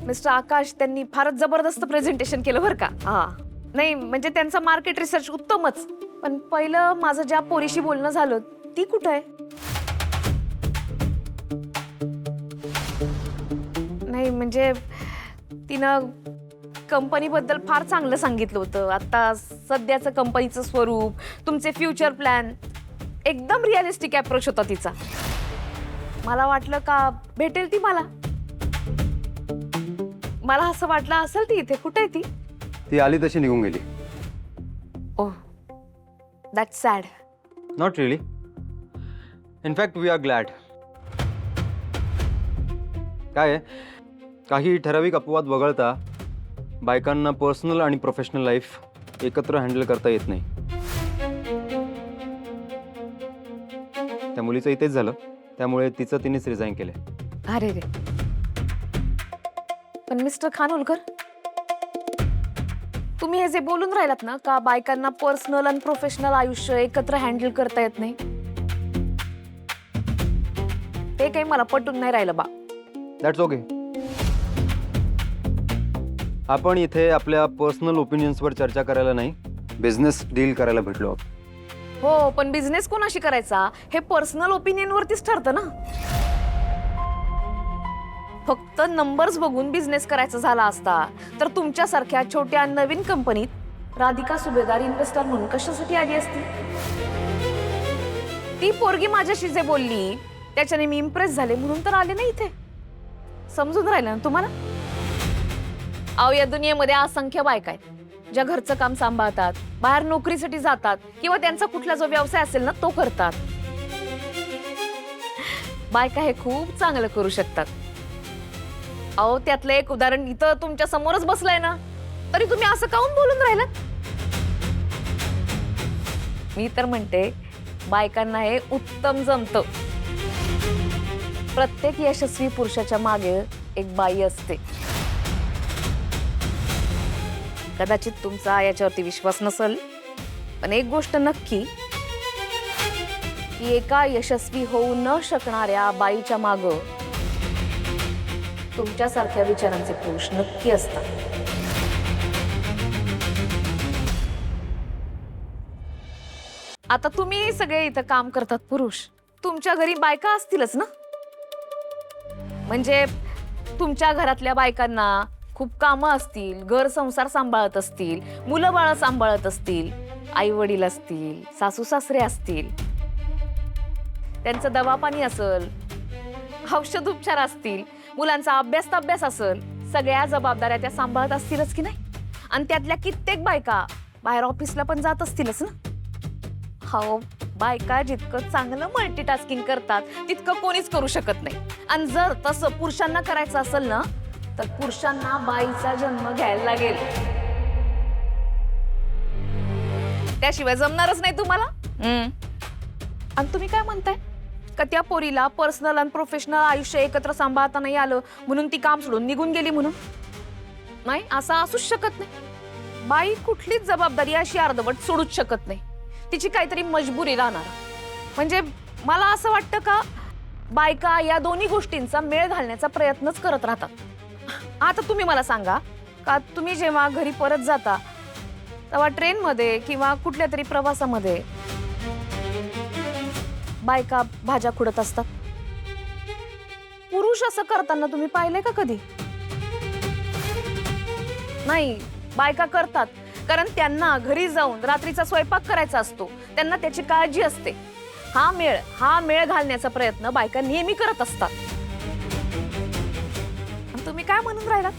Mister आकाश त्यांनी फारच जबरदस्त प्रेझेंटेशन केलं बरं का. हा नाही म्हणजे त्यांचा मार्केट रिसर्च उत्तमच. पण पहिलं माझं ज्या पोरीशी बोलणं झालं ती कुठं आहे? नाही म्हणजे तिनं कंपनीबद्दल फार चांगलं सांगितलं होतं. आता सध्याचं कंपनीचं स्वरूप, तुमचे फ्युचर प्लॅन, एकदम रिअलिस्टिक अप्रोच होता तिचा. मला वाटलं का भेटेल ती मला. मला असं वाटलं असेल ती इथे. कुठे आहे ती? ती आली तशी निघून गेली. Oh that's sad. Not really. In fact we are glad. काय आहे, काही ठराविक अपवाद वगळता बायकांना पर्सनल आणि प्रोफेशनल लाईफ एकत्र हँडल करता येत नाही. त्या मुलीचं इथेच झालं, त्यामुळे तिचं तिनेच रिझाईन केलंय. अरे रे. पण मिस्टर खानोलकर, तुम्ही हे जे बोलून राहिलात ना का बायकांना पर्सनल आणि प्रोफेशनल आयुष्य एकत्र हँडल करता येत नाही, ते काही मला पटून नाही राहिलं बा. That's okay. आपण इथे आपल्या पर्सनल ओपिनियन्सवर चर्चा करायला नाही, बिझनेस डील करायला भेटलो आहोत. हो पण बिझनेस कोणाशी करायचा हे पर्सनल ओपिनियन वरतीच ठरतं ना. फक्त नंबर्स बघून बिझनेस करायचा झाला असता तर तुमच्यासारख्या छोट्या नवीन कंपनीत राधिका सुभेदार इन्व्हेस्टर म्हणून कशासाठी आली असती? ती पोरगी माझ्याशी जे बोलली त्याच्याने मी इम्प्रेस झाले म्हणून तर आले नाही इथे. समजून राहिलं ना तुम्हाला? अहो या दुनियेमध्ये असंख्य बायका आहेत ज्या घरचं काम सांभाळतात, बाहेर नोकरीसाठी जातात किंवा त्यांचा कुठला जो व्यवसाय असेल ना तो करतात. बायका हे खूप चांगलं करू शकतात. अहो त्यातलं एक उदाहरण इथं तुमच्या समोरच बसलंय ना, तरी तुम्ही असं काऊन बोलून राहिलात? मी तर म्हणते बायकांना हे उत्तम जमतं. प्रत्येक यशस्वी पुरुषाच्या मागे एक बाई असते. कदाचित तुमचा याच्यावरती विश्वास नसेल, पण एक गोष्ट नक्की की एका यशस्वी होऊ न शकणाऱ्या बाईच्या मागं तुमच्यासारख्या विचारांचे पुरुष नक्की असतात. आता तुम्ही सगळे इथं काम करतात पुरुष, तुमच्या घरी बायका असतीलच ना. म्हणजे तुमच्या घरातल्या बायकांना खूप कामं असतील, घर संसार सांभाळत असतील, मुलं बाळ सांभाळत असतील, आई वडील असतील, सासू सासरे असतील, त्यांचं दवापाणी असेल, औषध उपचार असतील, मुलांचा अभ्यास असेल, सगळ्या जबाबदाऱ्या त्या सांभाळत असतीलच की नाही. आणि त्यातल्या कित्येक बायका बाहेर ऑफिसला पण जात असतीलच ना. हो बायका जितकं चांगलं मल्टीटास्किंग करतात तितकं कोणीच करू शकत नाही. आणि जर तसं पुरुषांना करायचं असेल ना तर पुरुषांना बाईचा जन्म घ्यायला लागेल. त्याशिवाय जमणारच नाही तुम्हाला. आणि तुम्ही काय म्हणताय का त्या पोरीला पर्सनल आणि प्रोफेशनल आयुष्य एकत्र सांभाळता नाही आलं म्हणून ती काम सोडून निघून गेली म्हणून? नाही, असं असूच शकत नाही. बाई कुठलीच जबाबदारी अशी अर्धवट सोडूच शकत नाही. तिची काहीतरी मजबुरी राहणार. म्हणजे मला असं वाटतं का बायका या दोन्ही गोष्टींचा मेळ घालण्याचा प्रयत्नच करत राहतात. आता तुम्ही मला सांगा का तुम्ही जेव्हा घरी परत जाता तेव्हा ट्रेनमध्ये किंवा कुठल्या तरी प्रवासामध्ये बायका भाज्या खुडत असतात. पुरुष असं करताना तुम्ही पाहिलंय का कधी? नाही, बायका करतात कारण त्यांना घरी जाऊन रात्रीचा स्वयंपाक करायचा असतो. त्यांना त्याची काळजी असते. हा मेळ घालण्याचा प्रयत्न बायका नेहमी करत असतात. तुम्ही काय म्हणून राहिलात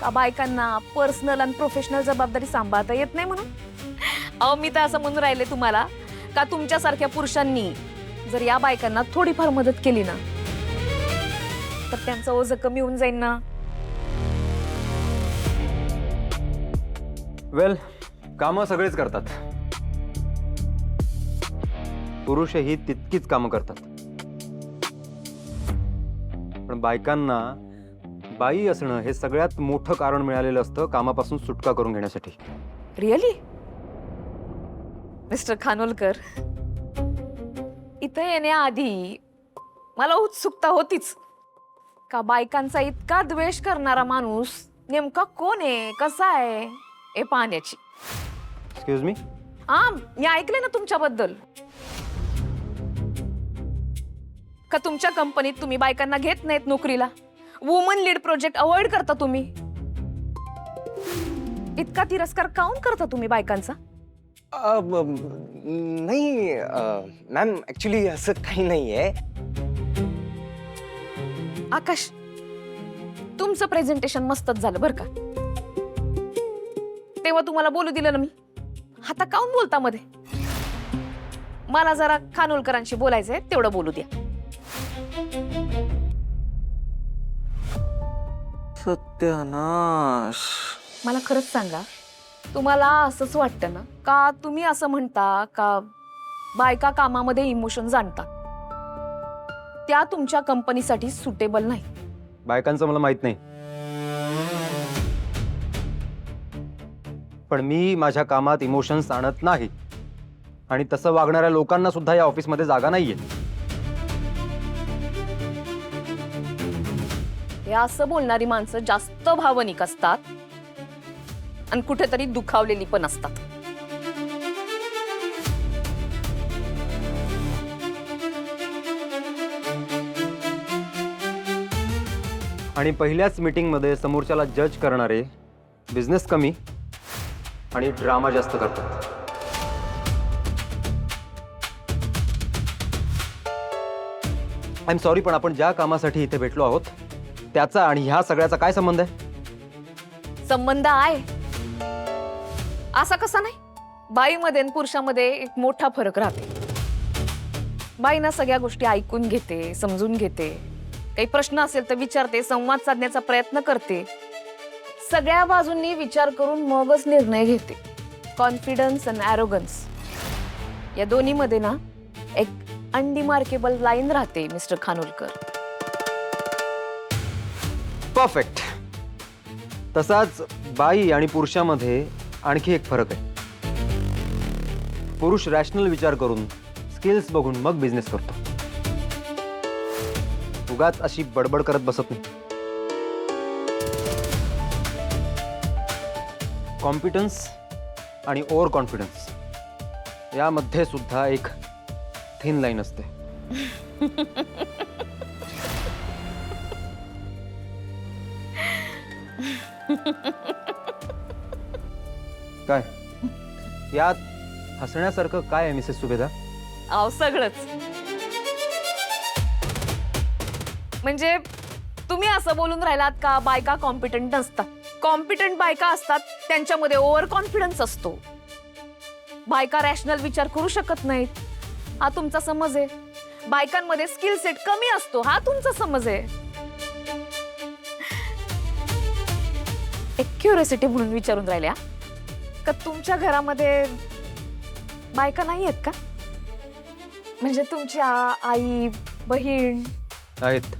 का बायकांना पर्सनल आणि प्रोफेशनल जबाबदारी सांभाळता येत नाही म्हणून? अहो मी तर असं म्हणून राहिले तुम्हाला का तुमच्यासारख्या पुरुषांनी जर या बायकांना थोडीफार मदत केली ना तर त्यांचं ओझं कमी होऊन जाईल ना. वेल, कामं सगळेच करतात. पुरुषही तितकीच कामं करतात. पण बायकांना बाई असणं हे सगळ्यात मोठं कारण मिळालेलं असतं कामापासून सुटका करून घेण्यासाठी. रिअली? मिस्टर खानोलकर, इथं येण्याआधी मला उत्सुकता होतीच का बायकांचा इतका द्वेष करणारा माणूस नेमका कोण आहे, कसा आहे हे पाहण्याची. Excuse me. हा, मी ऐकले ना तुमच्याबद्दल. का तुमच्या कंपनीत तुम्ही बायकांना घेत नाहीत नोकरीला, वुमन लीड प्रोजेक्ट अवॉइड करता तुम्ही. इतका तिरस्कार काऊन करता तुम्ही बायकांचा? नाही मॅम, ऍक्च्युली असं काही नाहीये. आकाश, तुमचं प्रेझेंटेशन मस्तच झालं बरं का. तेव्हा तुम्हाला बोलू दिलं ना मी. आता काऊन बोलता मध्ये? मला जरा खानोलकरांशी बोलायचंय, तेवढं बोलू द्या. सत्यानाश. मला खरंच सांगा, तुम्हाला असंच वाटतं ना का तुम्ही असं म्हणता का बायका कामामध्ये इमोशन जाणतात, त्या तुमच्या कंपनीसाठी सुटेबल नाही? बायकांचं मला माहित नाही, पण मी माझ्या कामात इमोशन्स आणत नाही आणि तसं वागणाऱ्या लोकांना सुद्धा या ऑफिसमध्ये जागा नाहीये. हे असं बोलणारी माणसं जास्त भावनिक असतात आणि कुठेतरी दुखावलेली पण असतात. आणि पहिल्याच मीटिंगमध्ये समोरच्याला जज करणारे बिझनेस कमी आणि ड्रामा जास्त करतात. आय एम सॉरी, पण आपण ज्या कामासाठी इथे भेटलो आहोत त्याचा आणि ह्या सगळ्याचा काय संबंध आहे? संबंध आहे. असा कसा नाही? बाईमध्ये आणि पुरुषामध्ये एक मोठा फरक राहते. बाई ना सगळ्या गोष्टी ऐकून घेते, समजून घेते, काही प्रश्न असेल तर विचारते, संवाद साधण्याचा प्रयत्न करते, सगळ्या बाजूंनी विचार करून मगच निर्णय घेते. कॉन्फिडन्स आणि ॲरोगन्स या दोन्हीमध्ये ना एक अनडिमार्केबल लाईन राहते मिस्टर खानोलकर. परफेक्ट. तसाच बाई आणि पुरुषामध्ये आणखी एक फरक आहे. पुरुष रॅशनल विचार करून, स्किल्स बघून मग बिझनेस करतो. उगाच अशी बडबड करत बसत नाही. कॉम्पिटन्स आणि ओव्हर कॉन्फिडन्स यामध्ये सुद्धा एक थिन लाईन असते. काय यात हसण्यासारखं काय आहे मिसेस सुभेदा? अहो सगळंच. म्हणजे तुम्ही असं बोलून राहिलात का बायका कॉम्पिटंट नसतात. कॉम्पिटंट बायका असतात, त्यांच्यामध्ये ओव्हर कॉन्फिडन्स असतो. बायका रॅशनल विचार करू शकत नाहीत, हा तुमचा समज आहे. बायकांमध्ये स्किल सेट कमी असतो, हा तुमचा समज आहे. एक क्युरिओसिटी म्हणून विचारून राहिल्या का तुमच्या घरामध्ये बायका नाही आहेत का? म्हणजे तुमच्या आई, बहीण आहेत,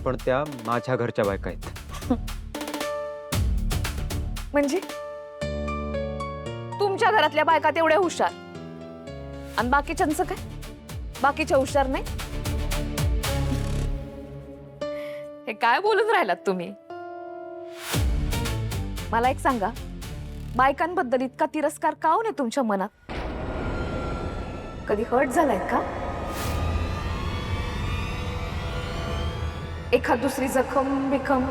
पण त्या माझ्या घरच्या बायका आहेत. म्हणजे तुमच्या घरातल्या बायका तेवढ्या हुशार आणि बाकीच्यांचं काय? बाकीच्या हुशार नाही? हे काय बोलून राहिलात तुम्ही? मला एक सांगा, बायकांबद्दल इतका तिरस्कार का होणे तुमच्या मनात? कधी हर्ट झालाय का? एखाद दुसरी जखम बिखम